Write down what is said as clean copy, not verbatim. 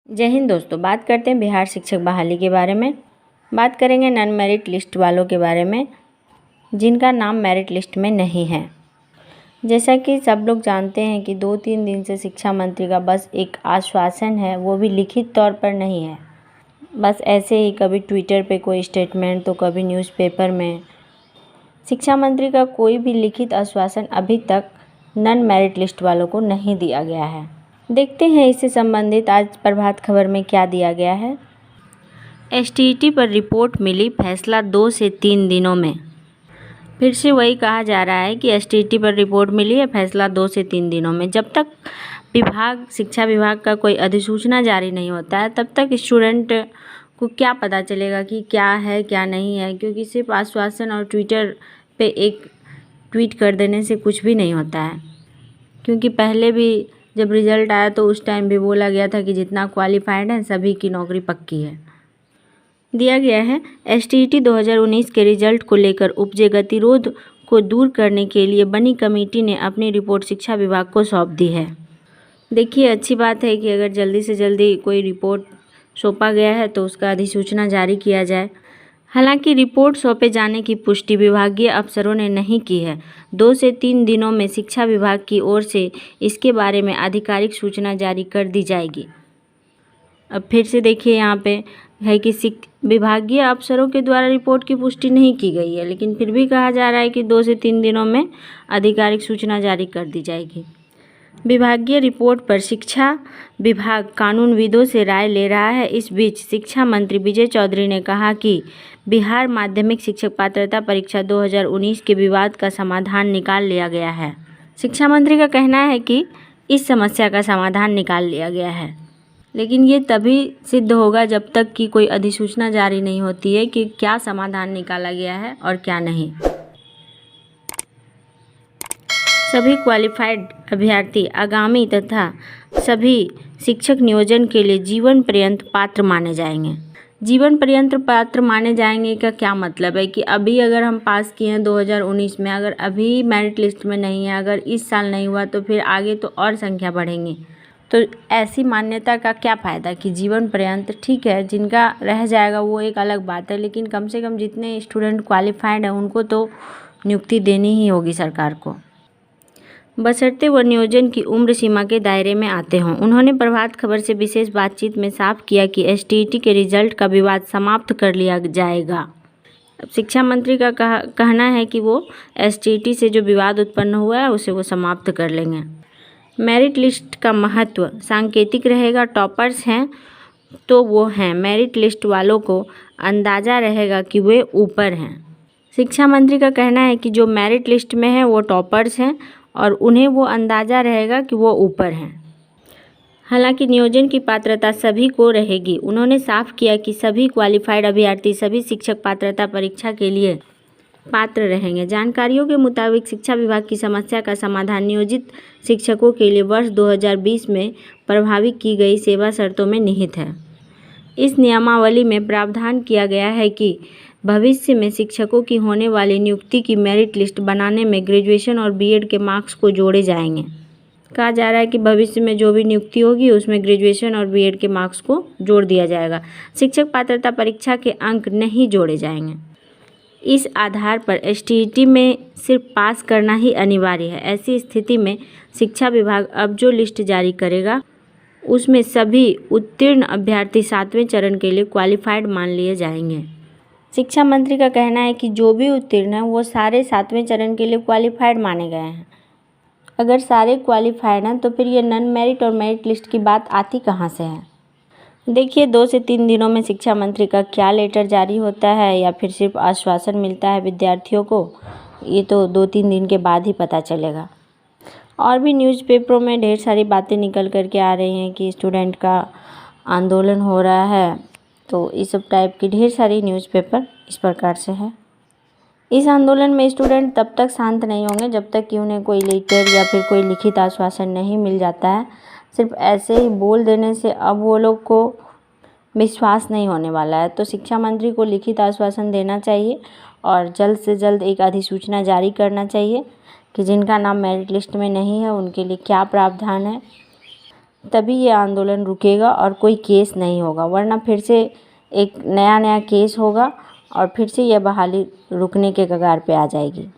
जय हिंद दोस्तों, बात करते हैं बिहार शिक्षक बहाली के बारे में। बात करेंगे नॉन मेरिट लिस्ट वालों के बारे में जिनका नाम मेरिट लिस्ट में नहीं है। जैसा कि सब लोग जानते हैं कि 2-3 दिन से शिक्षा मंत्री का बस एक आश्वासन है, वो भी लिखित तौर पर नहीं है। बस ऐसे ही कभी ट्विटर पे कोई स्टेटमेंट तो कभी न्यूज़पेपर में। शिक्षा मंत्री का कोई भी लिखित आश्वासन अभी तक नॉन मेरिट लिस्ट वालों को नहीं दिया गया है। देखते हैं इससे संबंधित आज प्रभात खबर में क्या दिया गया है। एसटीईटी पर रिपोर्ट मिली, फैसला 2 से 3 दिनों में। फिर से वही कहा जा रहा है कि एसटीईटी पर रिपोर्ट मिली है, फैसला 2 से 3 दिनों में। जब तक शिक्षा विभाग का कोई अधिसूचना जारी नहीं होता है तब तक स्टूडेंट को क्या पता चलेगा कि क्या है क्या नहीं है, क्योंकि सिर्फ आश्वासन और ट्विटर पे एक ट्वीट कर देने से कुछ भी नहीं होता है। क्योंकि पहले भी जब रिज़ल्ट आया तो उस टाइम भी बोला गया था कि जितना क्वालिफाइड है सभी की नौकरी पक्की है। दिया गया है एसटीईटी 2019 के रिजल्ट को लेकर उपजे गतिरोध को दूर करने के लिए बनी कमेटी ने अपनी रिपोर्ट शिक्षा विभाग को सौंप दी है। देखिए, अच्छी बात है कि अगर जल्दी से जल्दी कोई रिपोर्ट सौंपा गया है तो उसका अधिसूचना जारी किया जाए। हालांकि रिपोर्ट सौंपे जाने की पुष्टि विभागीय अफसरों ने नहीं की है। 2 से 3 दिनों में शिक्षा विभाग की ओर से इसके बारे में आधिकारिक सूचना जारी कर दी जाएगी। अब फिर से देखिए, यहाँ पे है कि विभागीय अफसरों के द्वारा रिपोर्ट की पुष्टि नहीं की गई है, लेकिन फिर भी कहा जा रहा है कि 2 से 3 दिनों में आधिकारिक सूचना जारी कर दी जाएगी। विभागीय रिपोर्ट पर शिक्षा विभाग कानूनविदों से राय ले रहा है। इस बीच शिक्षा मंत्री विजय चौधरी ने कहा कि बिहार माध्यमिक शिक्षक पात्रता परीक्षा 2019 के विवाद का समाधान निकाल लिया गया है। शिक्षा मंत्री का कहना है कि इस समस्या का समाधान निकाल लिया गया है, लेकिन ये तभी सिद्ध होगा जब तक कि कोई अधिसूचना जारी नहीं होती है कि क्या समाधान निकाला गया है और क्या नहीं। सभी क्वालिफाइड अभ्यर्थी आगामी तथा सभी शिक्षक नियोजन के लिए जीवन पर्यंत पात्र माने जाएंगे। जीवन पर्यंत पात्र माने जाएंगे का क्या मतलब है कि अभी अगर हम पास किए हैं 2019 में, अगर अभी मेरिट लिस्ट में नहीं है, अगर इस साल नहीं हुआ तो फिर आगे तो और संख्या बढ़ेंगी। तो ऐसी मान्यता का क्या फ़ायदा कि जीवन पर्यंत। ठीक है, जिनका रह जाएगा वो एक अलग बात है, लेकिन कम से कम जितने स्टूडेंट क्वालिफाइड हैं उनको तो नियुक्ति देनी ही होगी सरकार को, बशर्ते वो नियोजन की उम्र सीमा के दायरे में आते हों। उन्होंने प्रभात खबर से विशेष बातचीत में साफ किया कि एसटीईटी के रिजल्ट का विवाद समाप्त कर लिया जाएगा। शिक्षा मंत्री का कहना है कि वो एसटीईटी से जो विवाद उत्पन्न हुआ है उसे वो समाप्त कर लेंगे। मेरिट लिस्ट का महत्व सांकेतिक रहेगा। टॉपर्स हैं तो वो हैं, मेरिट लिस्ट वालों को अंदाज़ा रहेगा कि वे ऊपर हैं। शिक्षा मंत्री का कहना है कि जो मेरिट लिस्ट में है वो टॉपर्स हैं और उन्हें वो अंदाज़ा रहेगा कि वो ऊपर हैं। हालांकि नियोजन की पात्रता सभी को रहेगी। उन्होंने साफ किया कि सभी क्वालिफाइड अभ्यर्थी सभी शिक्षक पात्रता परीक्षा के लिए पात्र रहेंगे। जानकारियों के मुताबिक शिक्षा विभाग की समस्या का समाधान नियोजित शिक्षकों के लिए वर्ष 2020 में प्रभावी की गई सेवा शर्तों में निहित है। इस नियमावली में प्रावधान किया गया है कि भविष्य में शिक्षकों की होने वाली नियुक्ति की मेरिट लिस्ट बनाने में ग्रेजुएशन और बीएड के मार्क्स को जोड़े जाएंगे। कहा जा रहा है कि भविष्य में जो भी नियुक्ति होगी उसमें ग्रेजुएशन और बीएड के मार्क्स को जोड़ दिया जाएगा। शिक्षक पात्रता परीक्षा के अंक नहीं जोड़े जाएंगे। इस आधार पर एसटीईटी में सिर्फ पास करना ही अनिवार्य है। ऐसी स्थिति में शिक्षा विभाग अब जो लिस्ट जारी करेगा उसमें सभी उत्तीर्ण अभ्यर्थी 7वें चरण के लिए क्वालिफाइड मान लिए जाएंगे। शिक्षा मंत्री का कहना है कि जो भी उत्तीर्ण हैं वो सारे 7वें चरण के लिए क्वालिफाइड माने गए हैं। अगर सारे क्वालिफाइड हैं तो फिर ये नॉन मेरिट और मेरिट लिस्ट की बात आती कहाँ से है। देखिए, 2 से 3 दिनों में शिक्षा मंत्री का क्या लेटर जारी होता है या फिर सिर्फ आश्वासन मिलता है विद्यार्थियों को, ये तो 2-3 दिन के बाद ही पता चलेगा। और भी न्यूज़पेपरों में ढेर सारी बातें निकल कर के आ रही हैं कि स्टूडेंट का आंदोलन हो रहा है, तो इस सब टाइप की ढेर सारी न्यूज़पेपर इस प्रकार से है। इस आंदोलन में स्टूडेंट तब तक शांत नहीं होंगे जब तक कि उन्हें कोई लेटर या फिर कोई लिखित आश्वासन नहीं मिल जाता है। सिर्फ ऐसे ही बोल देने से अब वो लोग को विश्वास नहीं होने वाला है। तो शिक्षा मंत्री को लिखित आश्वासन देना चाहिए और जल्द से जल्द एक अधिसूचना जारी करना चाहिए कि जिनका नाम मेरिट लिस्ट में नहीं है उनके लिए क्या प्रावधान है। तभी ये आंदोलन रुकेगा और कोई केस नहीं होगा, वरना फिर से एक नया केस होगा और फिर से यह बहाली रुकने के कगार पे आ जाएगी।